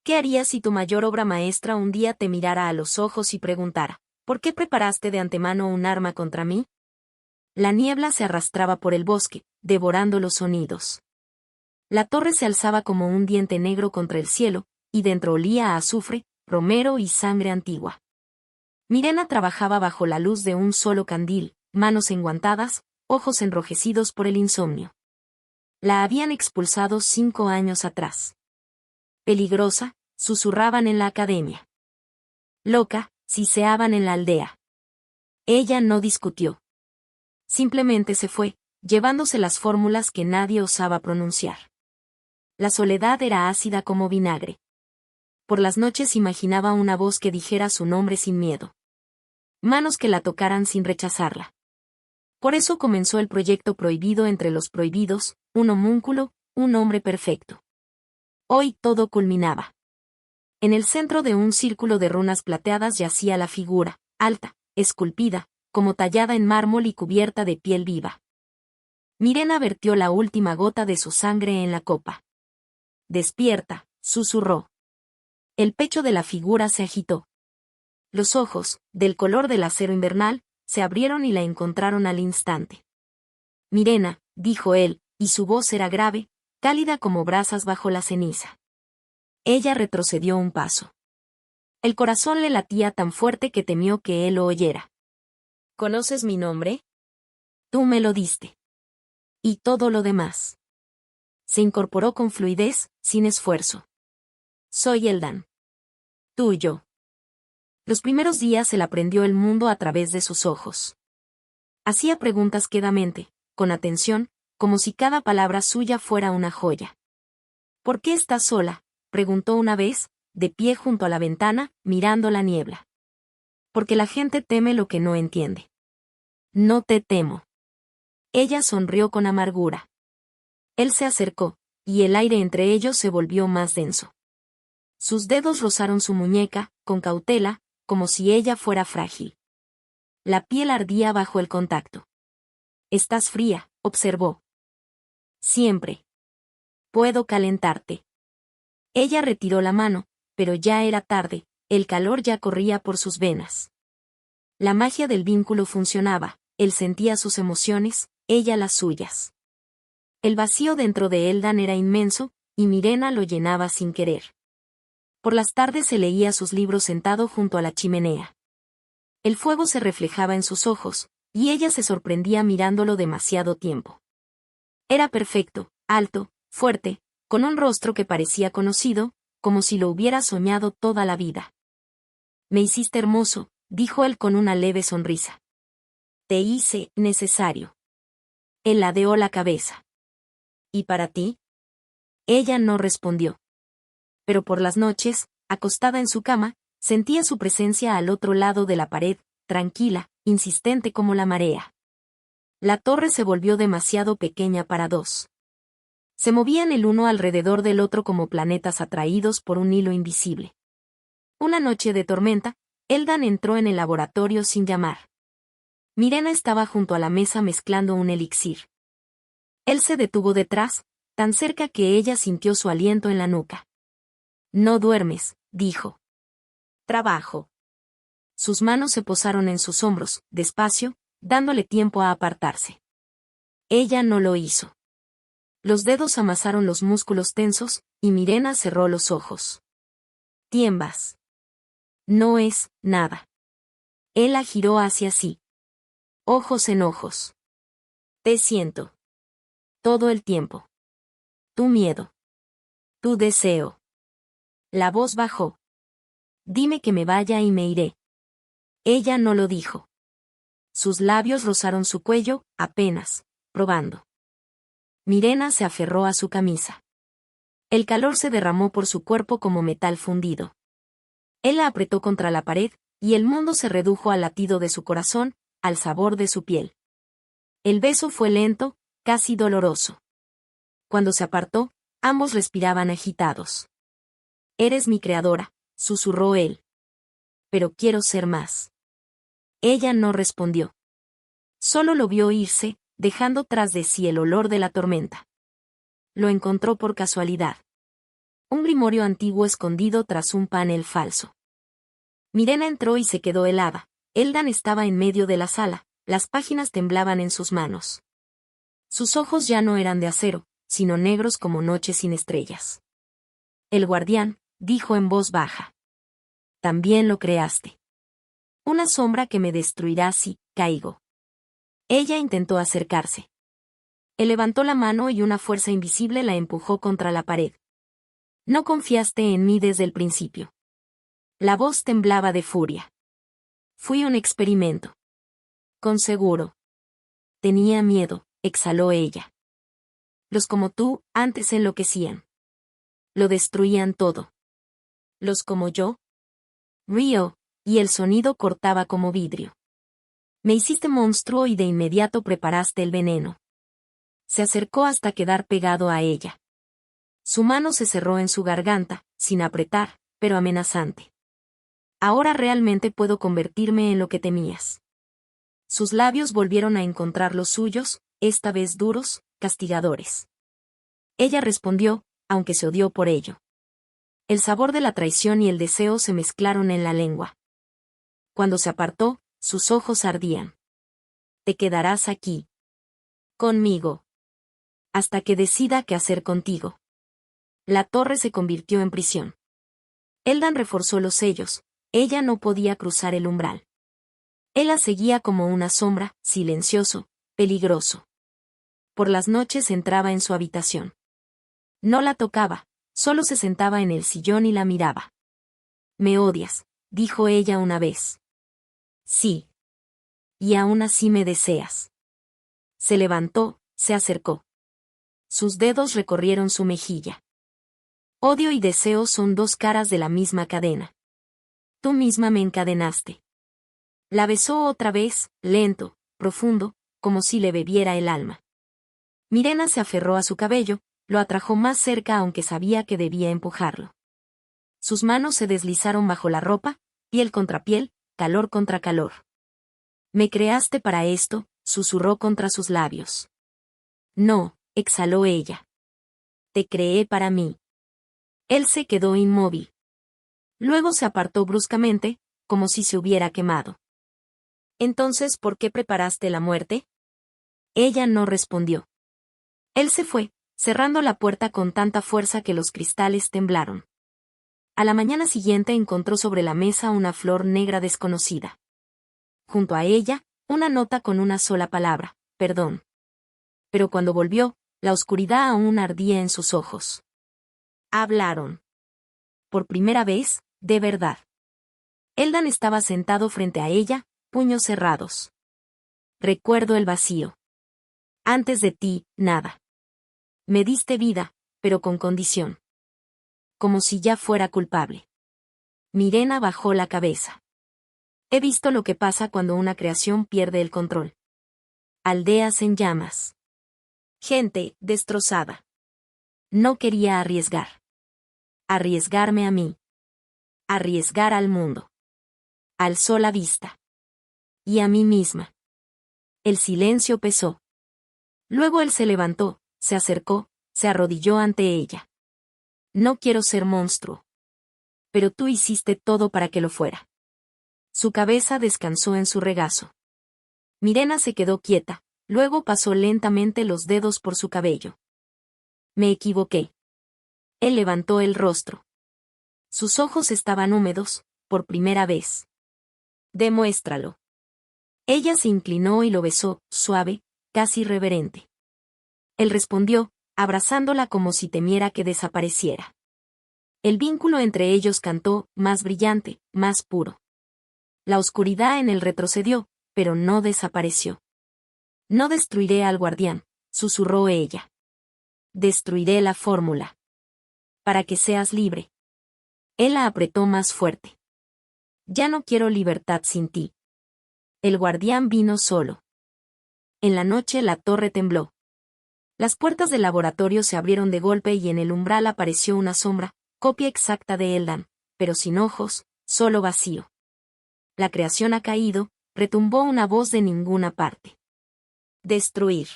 ¿Qué harías si tu mayor obra maestra un día te mirara a los ojos y preguntara, ¿por qué preparaste de antemano un arma contra mí? La niebla se arrastraba por el bosque, devorando los sonidos. La torre se alzaba como un diente negro contra el cielo, y dentro olía a azufre, romero y sangre antigua. Mirena trabajaba bajo la luz de un solo candil, manos enguantadas, ojos enrojecidos por el insomnio. La habían expulsado 5 años atrás. Peligrosa, susurraban en la academia. Loca, siseaban en la aldea. Ella no discutió. Simplemente se fue, llevándose las fórmulas que nadie osaba pronunciar. La soledad era ácida como vinagre. Por las noches imaginaba una voz que dijera su nombre sin miedo. Manos que la tocaran sin rechazarla. Por eso comenzó el proyecto prohibido entre los prohibidos, un homúnculo, un hombre perfecto. Hoy todo culminaba. En el centro de un círculo de runas plateadas yacía la figura, alta, esculpida, como tallada en mármol y cubierta de piel viva. Mirena vertió la última gota de su sangre en la copa. Despierta, susurró. El pecho de la figura se agitó. Los ojos, del color del acero invernal, se abrieron y la encontraron al instante. Mirena, dijo él, y su voz era grave, cálida como brasas bajo la ceniza. Ella retrocedió un paso. El corazón le latía tan fuerte que temió que él lo oyera. ¿Conoces mi nombre? Tú me lo diste. Y todo lo demás. Se incorporó con fluidez, sin esfuerzo. Soy Eldan. Tuyo. Los primeros días él aprendió el mundo a través de sus ojos. Hacía preguntas quedamente, con atención, como si cada palabra suya fuera una joya. ¿Por qué estás sola?, preguntó una vez, de pie junto a la ventana, mirando la niebla. Porque la gente teme lo que no entiende. No te temo. Ella sonrió con amargura. Él se acercó, y el aire entre ellos se volvió más denso. Sus dedos rozaron su muñeca, con cautela, como si ella fuera frágil. La piel ardía bajo el contacto. Estás fría, observó. Siempre. Puedo calentarte. Ella retiró la mano, pero ya era tarde, el calor ya corría por sus venas. La magia del vínculo funcionaba, él sentía sus emociones, ella las suyas. El vacío dentro de Eldan era inmenso, y Mirena lo llenaba sin querer. Por las tardes se leía sus libros sentado junto a la chimenea. El fuego se reflejaba en sus ojos, y ella se sorprendía mirándolo demasiado tiempo. Era perfecto, alto, fuerte, con un rostro que parecía conocido, como si lo hubiera soñado toda la vida. Me hiciste hermoso, dijo él con una leve sonrisa. Te hice necesario. Él ladeó la cabeza. ¿Y para ti? Ella no respondió. Pero por las noches, acostada en su cama, sentía su presencia al otro lado de la pared, tranquila, insistente como la marea. La torre se volvió demasiado pequeña para dos. Se movían el uno alrededor del otro como planetas atraídos por un hilo invisible. Una noche de tormenta, Eldan entró en el laboratorio sin llamar. Mirena estaba junto a la mesa mezclando un elixir. Él se detuvo detrás, tan cerca que ella sintió su aliento en la nuca. No duermes, dijo. Trabajo. Sus manos se posaron en sus hombros, despacio, dándole tiempo a apartarse. Ella no lo hizo. Los dedos amasaron los músculos tensos, y Mirena cerró los ojos. Tiemblas. No es nada. Él la giró hacia sí. Ojos en ojos. Te siento. Todo el tiempo. Tu miedo. Tu deseo. La voz bajó. Dime que me vaya y me iré. Ella no lo dijo. Sus labios rozaron su cuello, apenas, probando. Mirena se aferró a su camisa. El calor se derramó por su cuerpo como metal fundido. Él la apretó contra la pared, y el mundo se redujo al latido de su corazón, al sabor de su piel. El beso fue lento, casi doloroso. Cuando se apartó, ambos respiraban agitados. Eres mi creadora, susurró él. Pero quiero ser más. Ella no respondió. Solo lo vio irse, dejando tras de sí el olor de la tormenta. Lo encontró por casualidad. Un grimorio antiguo escondido tras un panel falso. Mirena entró y se quedó helada. Eldan estaba en medio de la sala, las páginas temblaban en sus manos. Sus ojos ya no eran de acero, sino negros como noches sin estrellas. El guardián, dijo en voz baja. También lo creaste. Una sombra que me destruirá si caigo. Ella intentó acercarse. Él levantó la mano y una fuerza invisible la empujó contra la pared. No confiaste en mí desde el principio. La voz temblaba de furia. Fui un experimento. Con seguro. Tenía miedo, exhaló ella. Los como tú, antes enloquecían. Lo destruían todo. Los como yo. Río, y el sonido cortaba como vidrio. Me hiciste monstruo y de inmediato preparaste el veneno. Se acercó hasta quedar pegado a ella. Su mano se cerró en su garganta, sin apretar, pero amenazante. Ahora realmente puedo convertirme en lo que temías. Sus labios volvieron a encontrar los suyos, esta vez duros, castigadores. Ella respondió, aunque se odió por ello. El sabor de la traición y el deseo se mezclaron en la lengua. Cuando se apartó, sus ojos ardían. Te quedarás aquí. Conmigo. Hasta que decida qué hacer contigo. La torre se convirtió en prisión. Eldan reforzó los sellos, ella no podía cruzar el umbral. Él la seguía como una sombra, silencioso, peligroso. Por las noches entraba en su habitación. No la tocaba, solo se sentaba en el sillón y la miraba. Me odias, dijo ella una vez. Sí. Y aún así me deseas. Se levantó, se acercó. Sus dedos recorrieron su mejilla. Odio y deseo son dos caras de la misma cadena. Tú misma me encadenaste. La besó otra vez, lento, profundo, como si le bebiera el alma. Mirena se aferró a su cabello, lo atrajo más cerca aunque sabía que debía empujarlo. Sus manos se deslizaron bajo la ropa, piel contra piel, calor contra calor. Me creaste para esto, susurró contra sus labios. No, exhaló ella. Te creé para mí. Él se quedó inmóvil. Luego se apartó bruscamente, como si se hubiera quemado. Entonces, ¿por qué preparaste la muerte? Ella no respondió. Él se fue, cerrando la puerta con tanta fuerza que los cristales temblaron. A la mañana siguiente encontró sobre la mesa una flor negra desconocida. Junto a ella, una nota con una sola palabra, perdón. Pero cuando volvió, la oscuridad aún ardía en sus ojos. Hablaron. Por primera vez, de verdad. Eldan estaba sentado frente a ella, puños cerrados. Recuerdo el vacío. Antes de ti, nada. Me diste vida, pero con condición. Como si ya fuera culpable. Mirena bajó la cabeza. He visto lo que pasa cuando una creación pierde el control. Aldeas en llamas. Gente destrozada. No quería arriesgar. Arriesgarme a mí. Arriesgar al mundo. Alzó la vista. Y a mí misma. El silencio pesó. Luego él se levantó, se acercó, se arrodilló ante ella. No quiero ser monstruo. Pero tú hiciste todo para que lo fuera. Su cabeza descansó en su regazo. Mirena se quedó quieta, luego pasó lentamente los dedos por su cabello. Me equivoqué. Él levantó el rostro. Sus ojos estaban húmedos, por primera vez. Demuéstralo. Ella se inclinó y lo besó, suave, casi reverente. Él respondió, abrazándola como si temiera que desapareciera. El vínculo entre ellos cantó, más brillante, más puro. La oscuridad en él retrocedió, pero no desapareció. No destruiré al guardián, susurró ella. Destruiré la fórmula. Para que seas libre. Él la apretó más fuerte. Ya no quiero libertad sin ti. El guardián vino solo. En la noche la torre tembló. Las puertas del laboratorio se abrieron de golpe y en el umbral apareció una sombra, copia exacta de Eldan, pero sin ojos, solo vacío. La creación ha caído, retumbó una voz de ninguna parte. Destruir.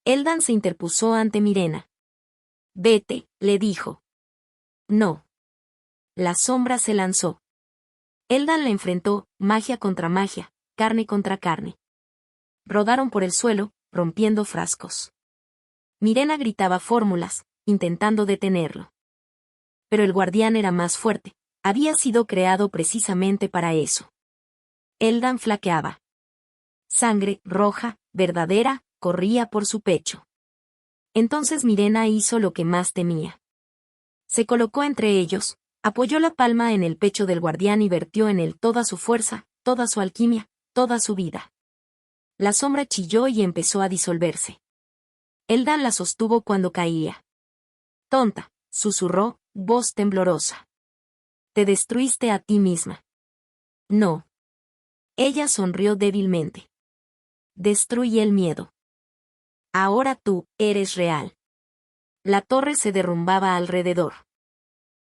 Eldan se interpuso ante Mirena. Vete, le dijo. No. La sombra se lanzó. Eldan la enfrentó, magia contra magia, carne contra carne. Rodaron por el suelo, rompiendo frascos. Mirena gritaba fórmulas, intentando detenerlo. Pero el guardián era más fuerte, había sido creado precisamente para eso. Eldan flaqueaba. Sangre, roja, verdadera, corría por su pecho. Entonces Mirena hizo lo que más temía. Se colocó entre ellos, apoyó la palma en el pecho del guardián y vertió en él toda su fuerza, toda su alquimia, toda su vida. La sombra chilló y empezó a disolverse. Eldan la sostuvo cuando caía. Tonta, susurró, voz temblorosa. Te destruiste a ti misma. No. Ella sonrió débilmente. Destruí el miedo. Ahora tú, eres real. La torre se derrumbaba alrededor.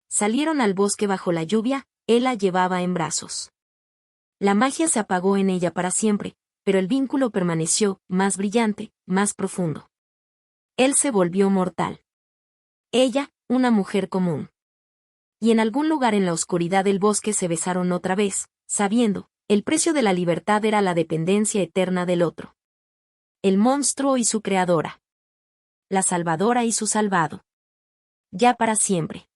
Salieron al bosque bajo la lluvia, él la llevaba en brazos. La magia se apagó en ella para siempre, pero el vínculo permaneció, más brillante, más profundo. Él se volvió mortal. Ella, una mujer común. Y en algún lugar en la oscuridad del bosque se besaron otra vez, sabiendo, el precio de la libertad era la dependencia eterna del otro. El monstruo y su creadora. La salvadora y su salvado. Ya para siempre.